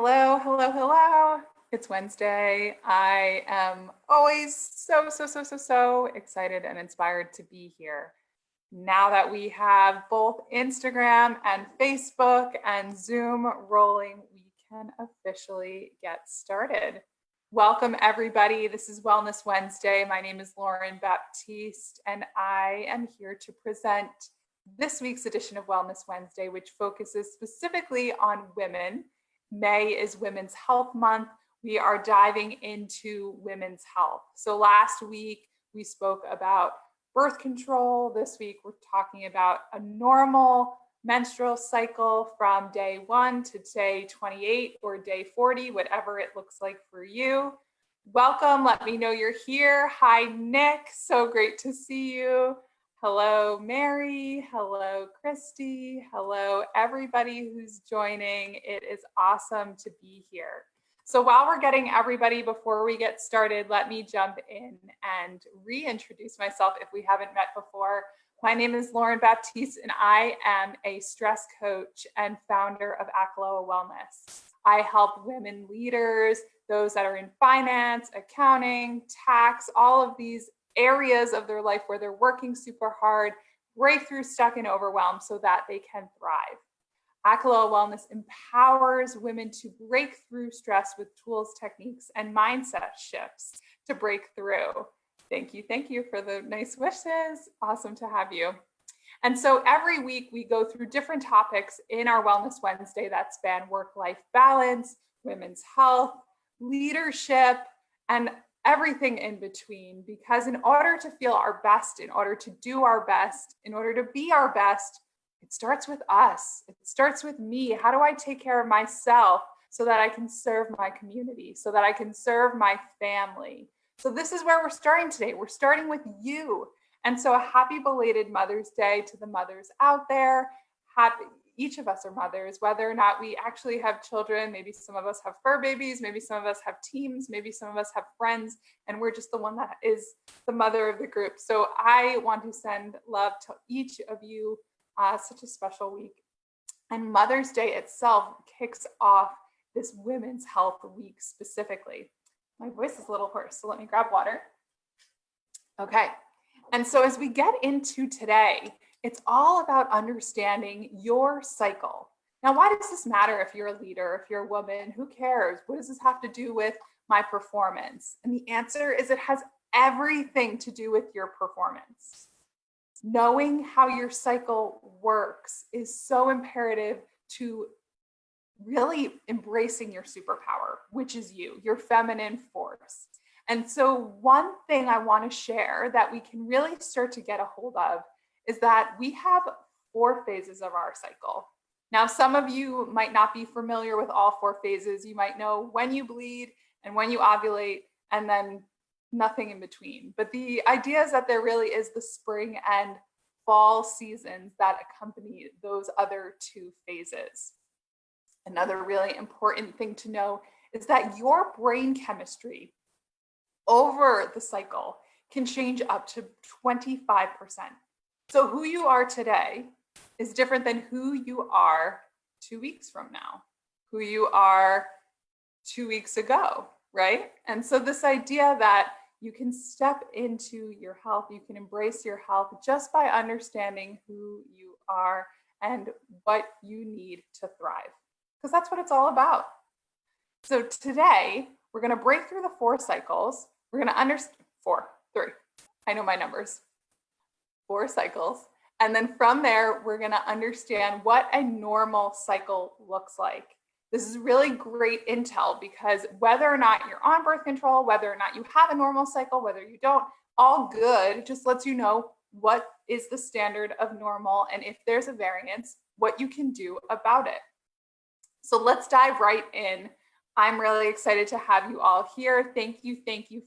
Hello, hello, hello. It's Wednesday. I am always so excited and inspired to be here. Now that we have both Instagram and Facebook and Zoom rolling, we can officially get started. Welcome, everybody. This is Wellness Wednesday. My name is Lauren Baptiste, and I am here to present this week's edition of Wellness Wednesday, which focuses specifically on women. May is Women's Health Month. We are diving into women's health. So last week we spoke about birth control. This week we're talking about a normal menstrual cycle from day 1 to day 28 or day 40, whatever it looks like for you. Welcome. Let me know you're here. Hi, Nick. So great to see you. Hello, Mary. Hello, Christy. Hello, everybody who's joining. It is awesome to be here. So while we're getting everybody, before we get started, let me jump in and reintroduce myself if we haven't met before. My name is Lauren Baptiste, and I am a stress coach and founder of Akaloa Wellness. I help women leaders, those that are in finance, accounting, tax, all of these areas of their life where they're working super hard, break through stuck and overwhelmed so that they can thrive. Akaloa Wellness empowers women to break through stress with tools, techniques, and mindset shifts to break through. Thank you for the nice wishes. Awesome to have you. And so every week we go through different topics in our Wellness Wednesday that span work-life balance, women's health, leadership, and everything in between, because in order to feel our best, in order to do our best, in order to be our best, it starts with us. It starts with me. How do I take care of myself so that I can serve my community, so that I can serve my family? So this is where we're starting today. We're starting with you. And so a happy belated Mother's Day to the mothers out there. Each of us are mothers, whether or not we actually have children. Maybe some of us have fur babies, maybe some of us have teams, maybe some of us have friends, and we're just the one that is the mother of the group. So I want to send love to each of you. Such a special week. And Mother's Day itself kicks off this Women's Health Week specifically. My voice is a little hoarse, so let me grab water. Okay. And so as we get into today, it's all about understanding your cycle. Now, why does this matter if you're a leader, if you're a woman? Who cares? What does this have to do with my performance? And the answer is it has everything to do with your performance. Knowing how your cycle works is so imperative to really embracing your superpower, which is you, your feminine force. And so one thing I want to share that we can really start to get a hold of is that we have 4 phases of our cycle. Now, some of you might not be familiar with all 4 phases. You might know when you bleed and when you ovulate, and then nothing in between. But the idea is that there really is the spring and fall seasons that accompany those other 2 phases. Another really important thing to know is that your brain chemistry over the cycle can change up to 25%. So who you are today is different than who you are 2 weeks from now, who you are 2 weeks ago, right? And so this idea that you can step into your health, you can embrace your health just by understanding who you are and what you need to thrive, because that's what it's all about. So today, we're going to break through the 4 cycles. We're going to understand 3. I know my numbers. 4 cycles. And then from there, we're going to understand what a normal cycle looks like. This is really great intel, because whether or not you're on birth control, whether or not you have a normal cycle, whether you don't, all good. It just lets you know what is the standard of normal, and if there's a variance, what you can do about it. So let's dive right in. I'm really excited to have you all here. Thank you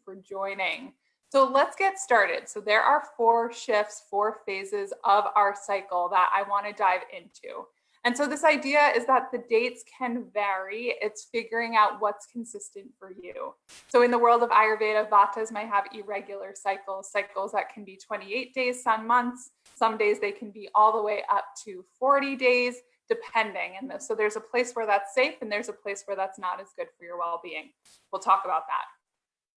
for joining. So let's get started. So there are 4 shifts, 4 phases of our cycle that I want to dive into. And so this idea is that the dates can vary. It's figuring out what's consistent for you. So in the world of Ayurveda, Vatas might have irregular cycles that can be 28 days, some months. Some days they can be all the way up to 40 days, depending. And so there's a place where that's safe and there's a place where that's not as good for your well-being. We'll talk about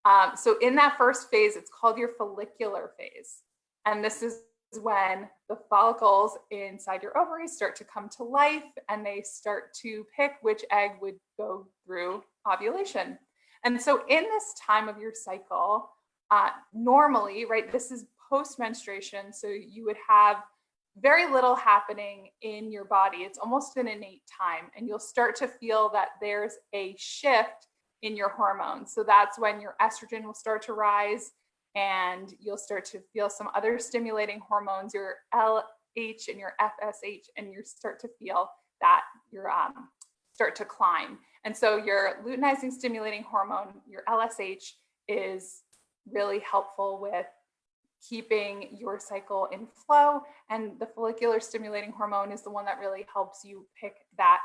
that. So in that first phase, it's called your follicular phase. And this is when the follicles inside your ovaries start to come to life and they start to pick which egg would go through ovulation. And so in this time of your cycle, normally, right, this is post-menstruation, so you would have very little happening in your body. It's almost an innate time, and you'll start to feel that there's a shift in your hormones. So that's when your estrogen will start to rise, and you'll start to feel some other stimulating hormones, your LH and your FSH, and you start to feel that your start to climb. And so your luteinizing stimulating hormone, your LSH, is really helpful with keeping your cycle in flow. And the follicular stimulating hormone is the one that really helps you pick that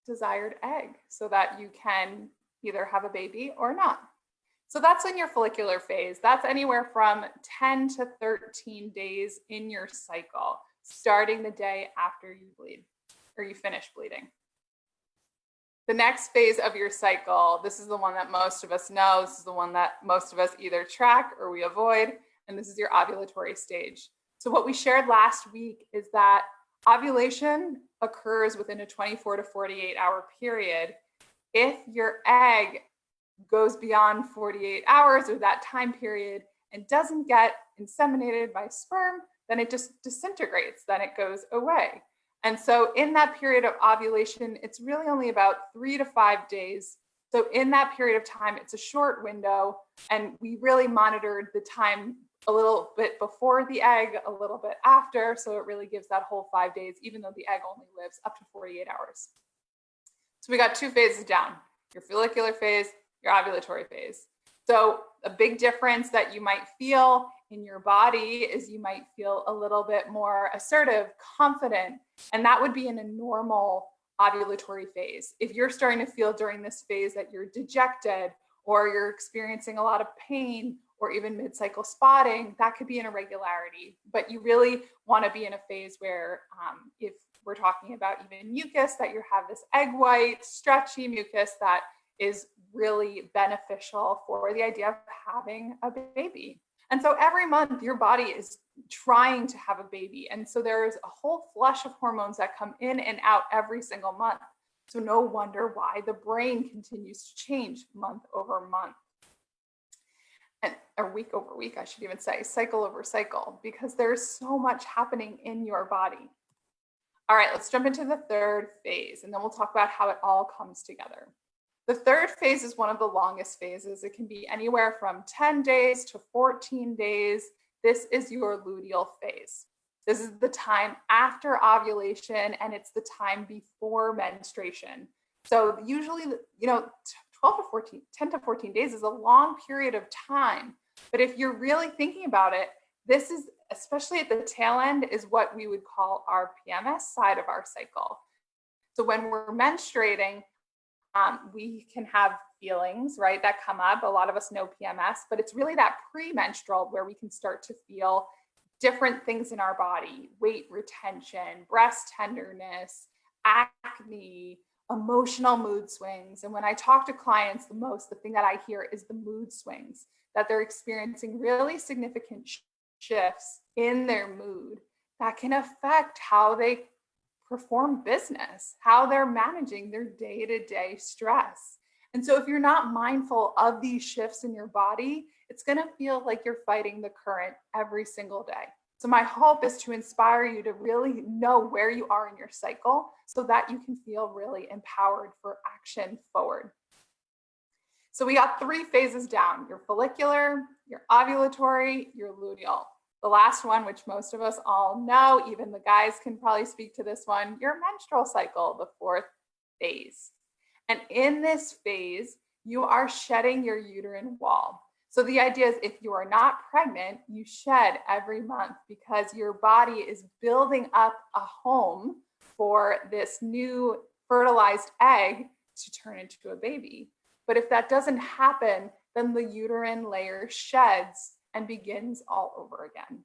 desired egg so that you can either have a baby or not. So that's in your follicular phase. That's anywhere from 10 to 13 days in your cycle, starting the day after you bleed or you finish bleeding. The next phase of your cycle, this is the one that most of us know. This is the one that most of us either track or we avoid, and this is your ovulatory stage. So what we shared last week is that ovulation occurs within a 24 to 48 hour period. If your egg goes beyond 48 hours or that time period and doesn't get inseminated by sperm, then it just disintegrates, then it goes away. And so in that period of ovulation, it's really only about 3 to 5 days. So in that period of time, it's a short window, and we really monitored the time a little bit before the egg, a little bit after. So it really gives that whole 5 days, even though the egg only lives up to 48 hours. So we got 2 phases down, your follicular phase, your ovulatory phase. So a big difference that you might feel in your body is you might feel a little bit more assertive, confident, and that would be in a normal ovulatory phase. If you're starting to feel during this phase that you're dejected or you're experiencing a lot of pain or even mid-cycle spotting, that could be an irregularity. But you really want to be in a phase where if we're talking about even mucus, that you have this egg white, stretchy mucus that is really beneficial for the idea of having a baby. And so every month your body is trying to have a baby. And so there's a whole flush of hormones that come in and out every single month. So no wonder why the brain continues to change month over month. Or week over week, I should even say, cycle over cycle, because there's so much happening in your body. All right, let's jump into the third phase, and then we'll talk about how it all comes together. The third phase is one of the longest phases. It can be anywhere from 10 days to 14 days. This is your luteal phase. This is the time after ovulation, and it's the time before menstruation. So usually, 10 to 14 days is a long period of time. But if you're really thinking about it, this is, especially at the tail end, is what we would call our PMS side of our cycle. So when we're menstruating, we can have feelings, right, that come up. A lot of us know PMS, but it's really that premenstrual where we can start to feel different things in our body: weight retention, breast tenderness, acne, emotional mood swings. And when I talk to clients, the thing that I hear is the mood swings, that they're experiencing really significant shifts in their mood that can affect how they perform business, how they're managing their day-to-day stress. And so if you're not mindful of these shifts in your body, it's going to feel like you're fighting the current every single day. So my hope is to inspire you to really know where you are in your cycle so that you can feel really empowered for action forward. So we got 3 phases down: your follicular, your ovulatory, your luteal. The last one, which most of us all know, even the guys can probably speak to this one, your menstrual cycle, the 4th phase. And in this phase, you are shedding your uterine wall. So the idea is, if you are not pregnant, you shed every month because your body is building up a home for this new fertilized egg to turn into a baby. But if that doesn't happen, then the uterine layer sheds and begins all over again.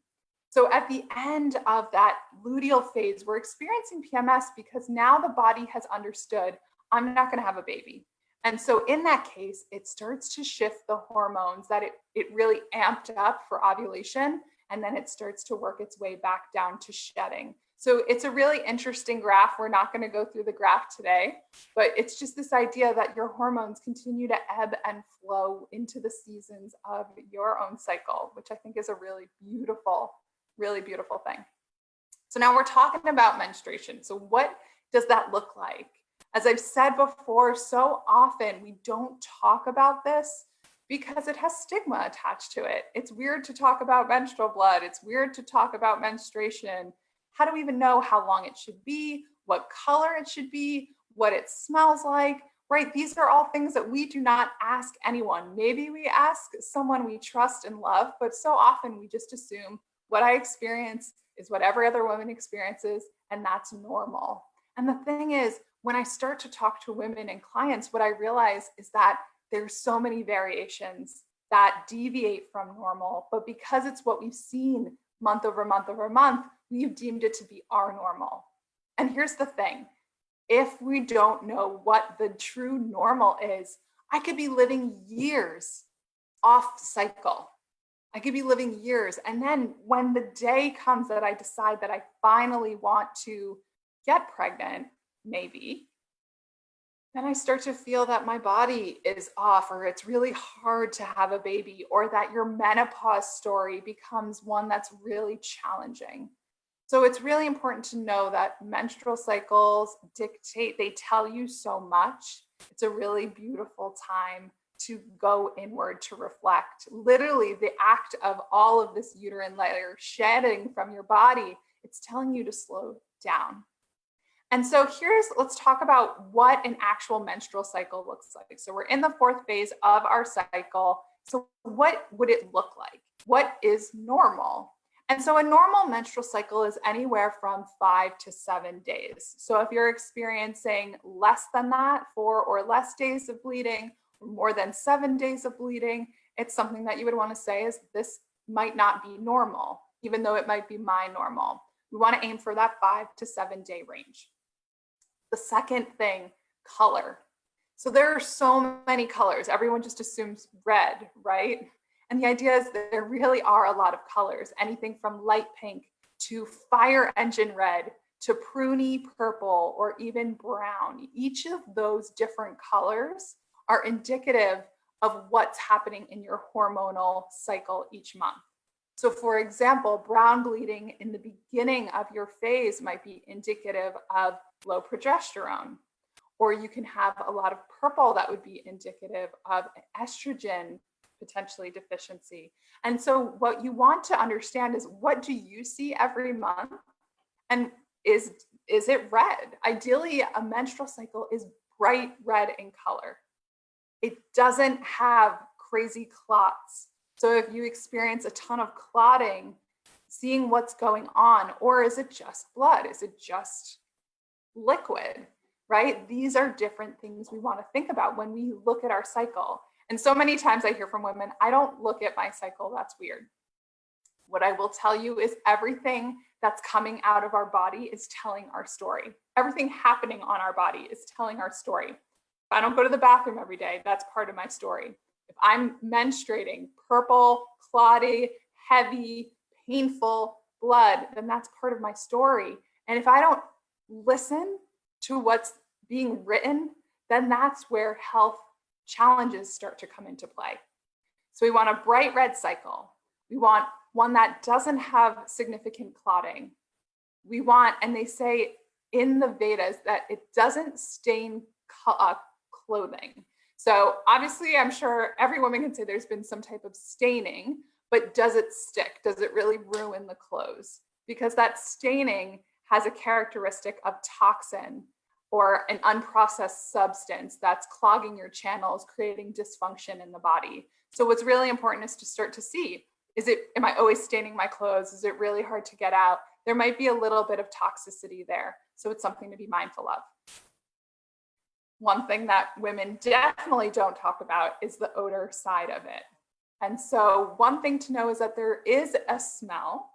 So at the end of that luteal phase, we're experiencing PMS because now the body has understood, I'm not going to have a baby. And so in that case, it starts to shift the hormones that it really amped up for ovulation, and then it starts to work its way back down to shedding. So it's a really interesting graph. We're not going to go through the graph today, but it's just this idea that your hormones continue to ebb and flow into the seasons of your own cycle, which I think is a really beautiful thing. So now we're talking about menstruation. So what does that look like? As I've said before, so often we don't talk about this because it has stigma attached to it. It's weird to talk about menstrual blood. It's weird to talk about menstruation. How do we even know how long it should be, what color it should be, what it smells like, right? These are all things that we do not ask anyone. Maybe we ask someone we trust and love, but so often we just assume what I experience is what every other woman experiences, and that's normal. And the thing is, when I start to talk to women and clients, what I realize is that there's so many variations that deviate from normal, but because it's what we've seen month over month over month, we've deemed it to be our normal. And here's the thing, if we don't know what the true normal is, I could be living years off cycle. I could be living years. And then when the day comes that I decide that I finally want to get pregnant, maybe, then I start to feel that my body is off, or it's really hard to have a baby, or that your menopause story becomes one that's really challenging. So it's really important to know that menstrual cycles dictate, they tell you so much. It's a really beautiful time to go inward, to reflect. Literally, the act of all of this uterine layer shedding from your body, it's telling you to slow down. And so let's talk about what an actual menstrual cycle looks like. So we're in the fourth phase of our cycle. So what would it look like? What is normal? And so a normal menstrual cycle is anywhere from 5 to 7 days. So if you're experiencing less than that, 4 or less days of bleeding, or more than 7 days of bleeding, it's something that you would want to say is this might not be normal, even though it might be my normal. We want to aim for that 5 to 7 day range. The second thing, color. So there are so many colors. Everyone just assumes red, right? And the idea is that there really are a lot of colors, anything from light pink to fire engine red to pruny purple or even brown. Each of those different colors are indicative of what's happening in your hormonal cycle each month. So for example, brown bleeding in the beginning of your phase might be indicative of low progesterone, or you can have a lot of purple that would be indicative of estrogen potentially deficiency. And so what you want to understand is, what do you see every month? And is it red? Ideally, a menstrual cycle is bright red in color. It doesn't have crazy clots. So if you experience a ton of clotting, seeing what's going on, or is it just blood? Is it just liquid, right? These are different things we want to think about when we look at our cycle. And so many times I hear from women, I don't look at my cycle, that's weird. What I will tell you is everything that's coming out of our body is telling our story. Everything happening on our body is telling our story. If I don't go to the bathroom every day, that's part of my story. If I'm menstruating, purple, clotty, heavy, painful blood, then that's part of my story. And if I don't listen to what's being written, then that's where health challenges start to come into play. So we want a bright red cycle. We want one that doesn't have significant clotting. We want, and they say in the Vedas, that it doesn't stain clothing. So obviously, I'm sure every woman can say there's been some type of staining, but does it stick? Does it really ruin the clothes? Because that staining has a characteristic of toxin or an unprocessed substance that's clogging your channels, creating dysfunction in the body. So what's really important is to start to see, am I always staining my clothes? Is it really hard to get out? There might be a little bit of toxicity there. So it's something to be mindful of. One thing that women definitely don't talk about is the odor side of it. And so one thing to know is that there is a smell.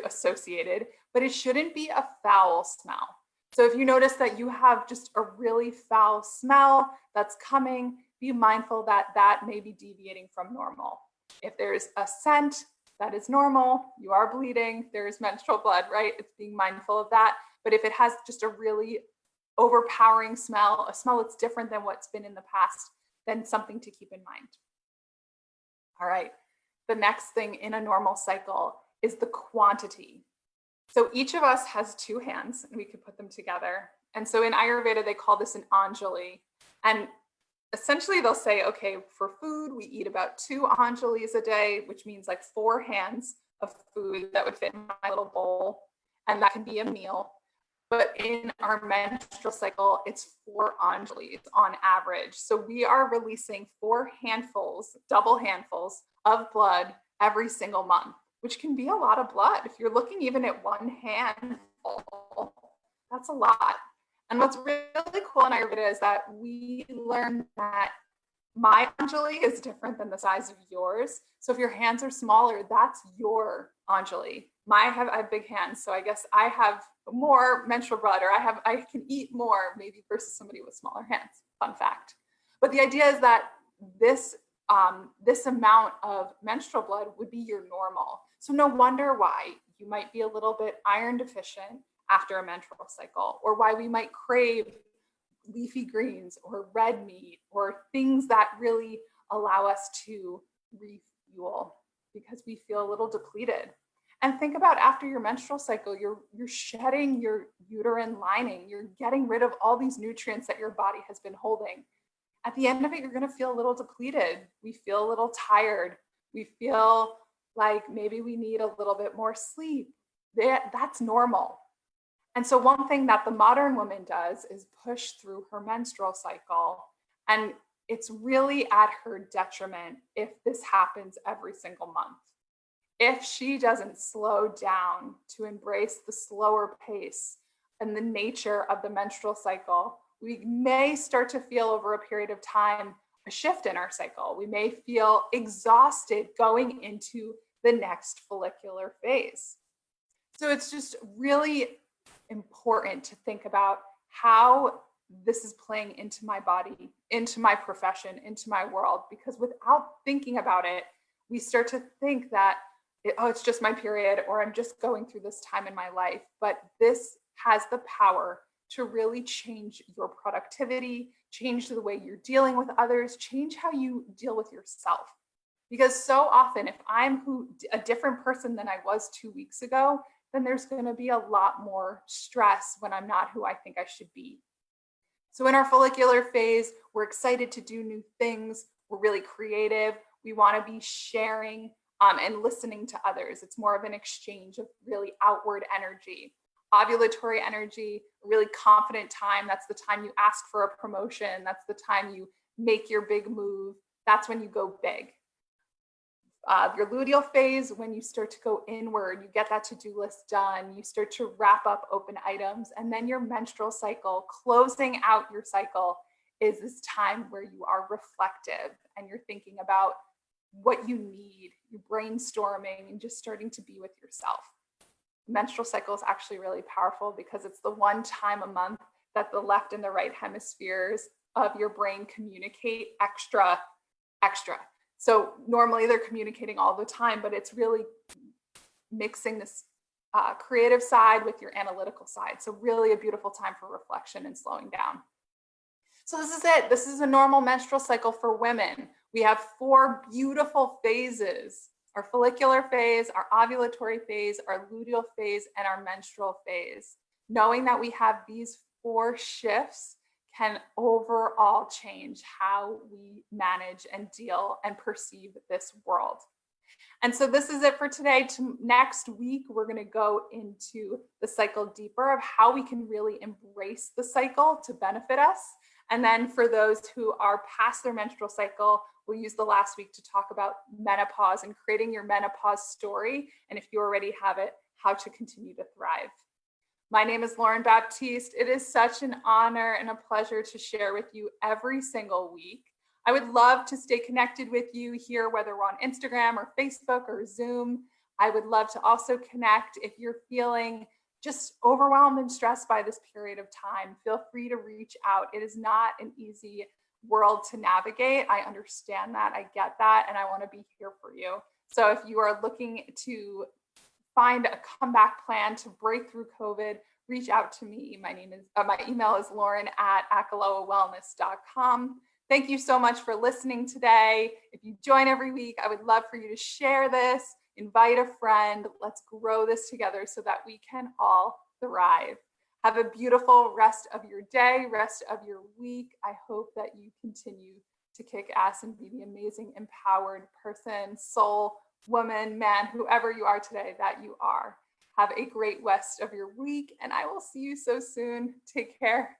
associated, but it shouldn't be a foul smell. So if you notice that you have just a really foul smell that's coming, be mindful that that may be deviating from normal. If there's a scent that is normal, you are bleeding, there's menstrual blood, right? It's being mindful of that. But if it has just a really overpowering smell, a smell that's different than what's been in the past, then something to keep in mind. All right, the next thing in a normal cycle is the quantity. So each of us has two hands and we could put them together. And so in Ayurveda, they call this an Anjali. And essentially they'll say, okay, for food, we eat about 2 Anjalis a day, which means like 4 hands of food that would fit in my little bowl. And that can be a meal. But in our menstrual cycle, it's 4 Anjalis on average. So we are releasing 4 handfuls, double handfuls of blood every single month, which can be a lot of blood. If you're looking even at 1 handful, that's a lot. And what's really cool in Ayurveda is that we learn that my Anjali is different than the size of yours. So if your hands are smaller, that's your Anjali. I have big hands, so I guess I have more menstrual blood, or I can eat more maybe versus somebody with smaller hands. Fun fact. But the idea is that this amount of menstrual blood would be your normal. So no wonder why you might be a little bit iron deficient after a menstrual cycle, or why we might crave leafy greens or red meat or things that really allow us to refuel because we feel a little depleted. And think about after your menstrual cycle, you're shedding your uterine lining, you're getting rid of all these nutrients that your body has been holding. At the end of it, you're going to feel a little depleted. We feel a little tired. We feel like maybe we need a little bit more sleep. That's normal. And so one thing that the modern woman does is push through her menstrual cycle. And it's really at her detriment if this happens every single month. If she doesn't slow down to embrace the slower pace and the nature of the menstrual cycle, we may start to feel over a period of time a shift in our cycle. We may feel exhausted going into the next follicular phase. So it's just really important to think about how this is playing into my body, into my profession, into my world, because without thinking about it, we start to think that, it's just my period, or I'm just going through this time in my life. But this has the power to really change your productivity, change the way you're dealing with others, change how you deal with yourself. Because so often, if I'm a different person than I was 2 weeks ago, then there's going to be a lot more stress when I'm not who I think I should be. So in our follicular phase, we're excited to do new things. We're really creative. We want to be sharing and listening to others. It's more of an exchange of really outward energy. Ovulatory energy, a really confident time. That's the time you ask for a promotion. That's the time you make your big move. That's when you go big. Your luteal phase, when you start to go inward, you get that to-do list done, you start to wrap up open items, and then your menstrual cycle, closing out your cycle, is this time where you are reflective and you're thinking about what you need, you're brainstorming and just starting to be with yourself. Menstrual cycle is actually really powerful because it's the one time a month that the left and the right hemispheres of your brain communicate extra. So normally they're communicating all the time, but it's really mixing this creative side with your analytical side. So really a beautiful time for reflection and slowing down. So this is it. This is a normal menstrual cycle for women. We have 4 beautiful phases: our follicular phase, our ovulatory phase, our luteal phase, and our menstrual phase. Knowing that we have these 4 shifts can overall change how we manage and deal and perceive this world. And so this is it for today. Next week, we're going to go into the cycle deeper of how we can really embrace the cycle to benefit us. And then for those who are past their menstrual cycle, we'll use the last week to talk about menopause and creating your menopause story. And if you already have it, how to continue to thrive. My name is Lauren Baptiste. It is such an honor and a pleasure to share with you every single week. I would love to stay connected with you here, whether we're on Instagram or Facebook or Zoom. I would love to also connect. If you're feeling just overwhelmed and stressed by this period of time, feel free to reach out. It is not an easy world to navigate. I understand that. I get that. And I want to be here for you. So if you are looking to find a comeback plan to break through COVID, reach out to me. My email is lauren@akaloawellness.com. Thank you so much for listening today. If you join every week, I would love for you to share this, invite a friend. Let's grow this together so that we can all thrive. Have a beautiful rest of your day, rest of your week. I hope that you continue to kick ass and be the amazing, empowered person, soul, woman, man, whoever you are today that you are. Have a great rest of your week, and I will see you so soon. Take care.